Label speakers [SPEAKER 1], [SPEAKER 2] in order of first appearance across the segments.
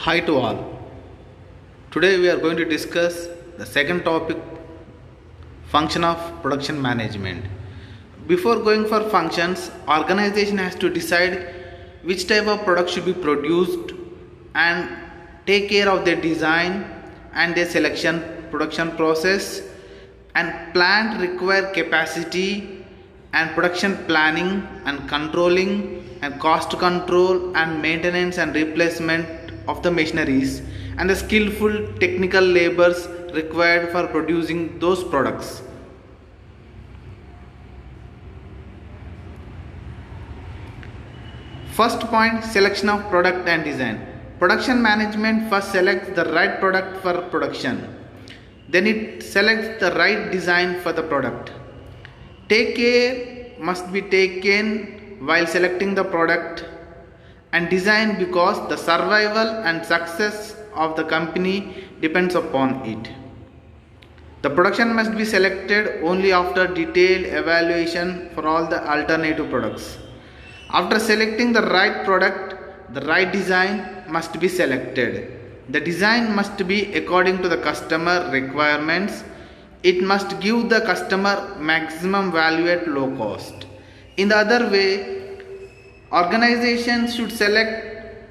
[SPEAKER 1] Hi to all. Today we are going to discuss the second topic, function of production management. Before going for functions, organization has to decide which type of product should be produced and take care of their design and their selection production process, and plant require capacity and production planning and controlling and cost control and maintenance and replacement of the machineries and the skillful technical labors required for producing those products. First point, selection of product and design. Production management first selects the right product for production. Then it selects the right design for the product. Take care must be taken while selecting the product and design because the survival and success of the company depends upon it. The production must be selected only after detailed evaluation for all the alternative products. After selecting the right product, the right design must be selected. The design must be according to the customer requirements. It must give the customer maximum value at low cost. In the other way, organizations should select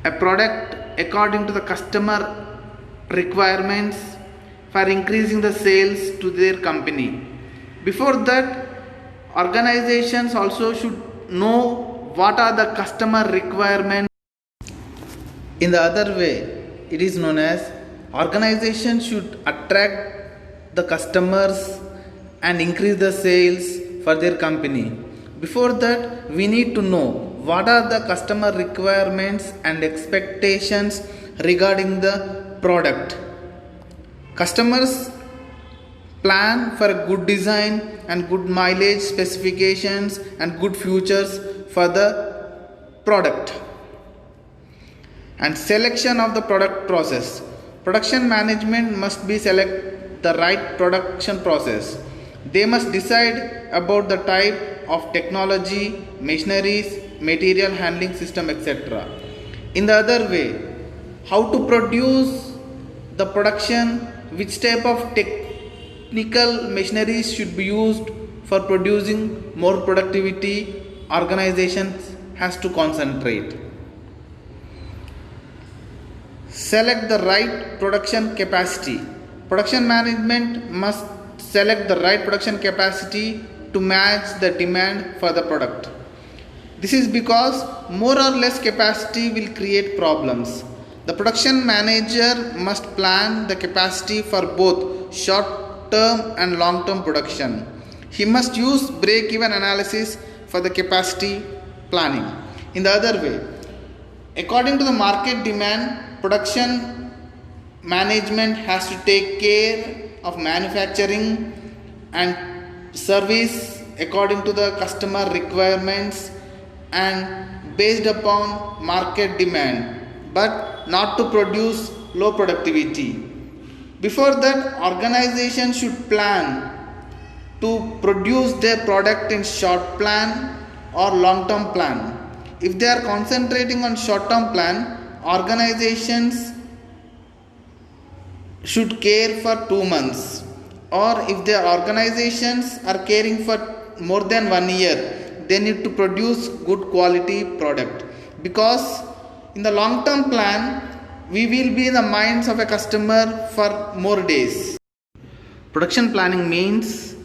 [SPEAKER 1] a product according to the customer requirements for increasing the sales to their company. Before that, organizations also should know what are the customer requirements. In the other way, it is known as organization should attract the customers and increase the sales for their company. Before that, we need to know what are the customer requirements and expectations regarding the product. Customers plan for a good design and good mileage specifications and good features for the product. And selection of the product process. Production management must be select the right production process. They must decide about the type of technology, machineries, material handling system, etc. In the other way, how to produce the production, which type of technical machineries should be used for producing more productivity, organizations has to concentrate. Select the right production capacity. Production management must select the right production capacity to match the demand for the product. This is because more or less capacity will create problems. The production manager must plan the capacity for both short term and long term production. He must use break-even analysis for the capacity planning. In the other way, according to the market demand, production management has to take care of manufacturing and service according to the customer requirements and based upon market demand, but not to produce low productivity. Before that, organization should plan to produce their product in short plan or long term plan. If they are concentrating on short term plan, organizations should care for 2 months, or if their organizations are caring for more than 1 year, they need to produce good quality product, because in the long term plan we will be in the minds of a customer for more days. Production planning means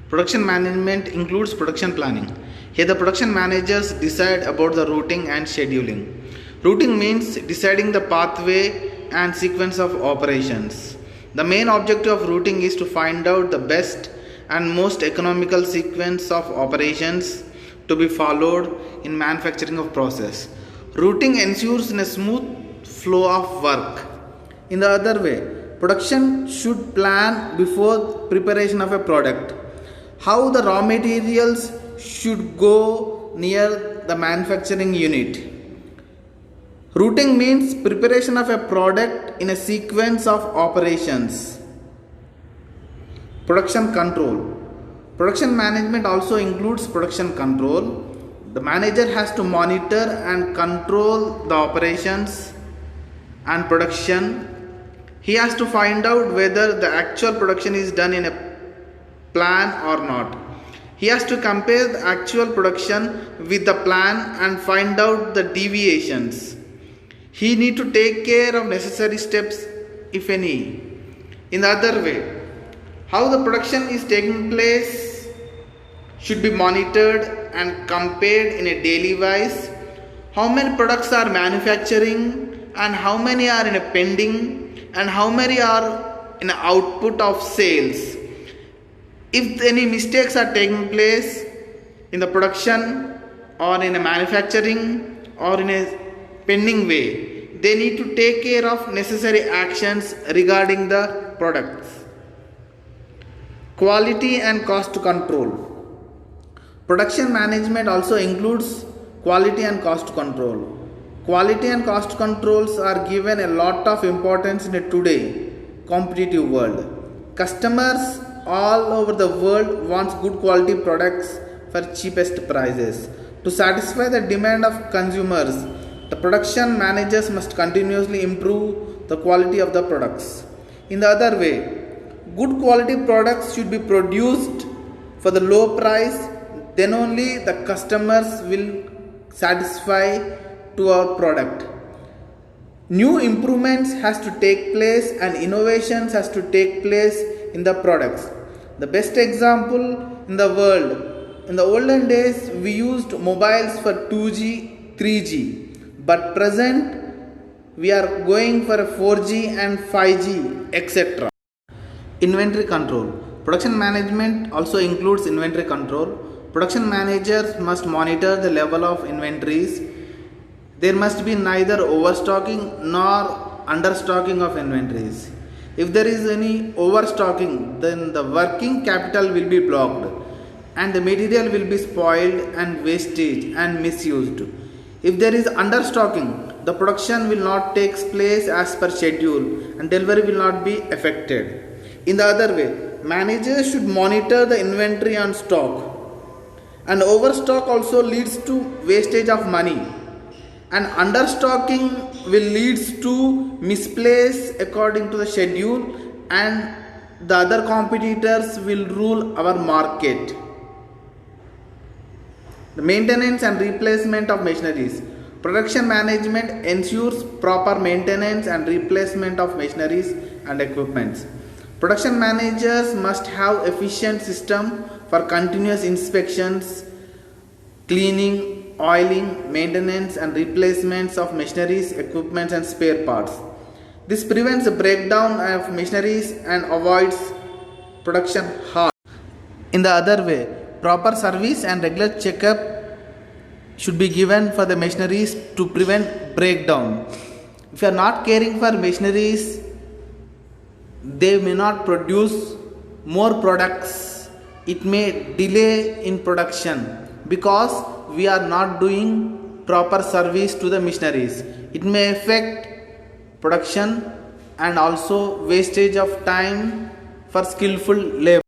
[SPEAKER 1] production management includes production planning. Here the production managers decide about the routing and scheduling. Routing means deciding the pathway and sequence of operations. The main objective of routing is to find out the best and most economical sequence of operations to be followed in manufacturing of process. Routing ensures in a smooth flow of work. In the other way, production should plan before preparation of a product. How the raw materials should go near the manufacturing unit. Routing means preparation of a product in a sequence of operations. Production control. Production management also includes production control. The manager has to monitor and control the operations and production. He has to find out whether the actual production is done in a plan or not. He has to compare the actual production with the plan and find out the deviations. He need to take care of necessary steps, if any. In the other way, how the production is taking place should be monitored and compared in a daily wise. How many products are manufacturing and how many are in a pending and how many are in output of sales. If any mistakes are taking place in the production or in a manufacturing or in a pending way, they need to take care of necessary actions regarding the products. Quality and cost control. Production management also includes quality and cost control. Quality and cost controls are given a lot of importance in a today competitive world. Customers all over the world wants good quality products for cheapest prices. To satisfy the demand of consumers, the production managers must continuously improve the quality of the products. In the other way, good quality products should be produced for the low price, then only the customers will satisfy to our product. New improvements has to take place and innovations has to take place in the products. The best example in the world, in the olden days we used mobiles for 2G, 3G, but present we are going for a 4G and 5G, etc. Inventory control. Production management also includes inventory control. Production managers must monitor the level of inventories. There must be neither overstocking nor understocking of inventories. If there is any overstocking, then the working capital will be blocked and the material will be spoiled and wastage and misused. If there is understocking, the production will not take place as per schedule and delivery will not be affected. In the other way, managers should monitor the inventory and stock. And overstock also leads to wastage of money. And understocking will leads to misplace according to the schedule and the other competitors will rule our market. The maintenance and replacement of machineries. Production management ensures proper maintenance and replacement of machineries and equipments. Production managers must have efficient system for continuous inspections, cleaning, oiling, maintenance and replacements of machineries, equipments and spare parts. This prevents the breakdown of machineries and avoids production halt. In the other way, proper service and regular checkup should be given for the machineries to prevent breakdown. If you are not caring for machineries, they may not produce more products. It may delay in production because we are not doing proper service to the machineries. It may affect production and also wastage of time for skillful labor.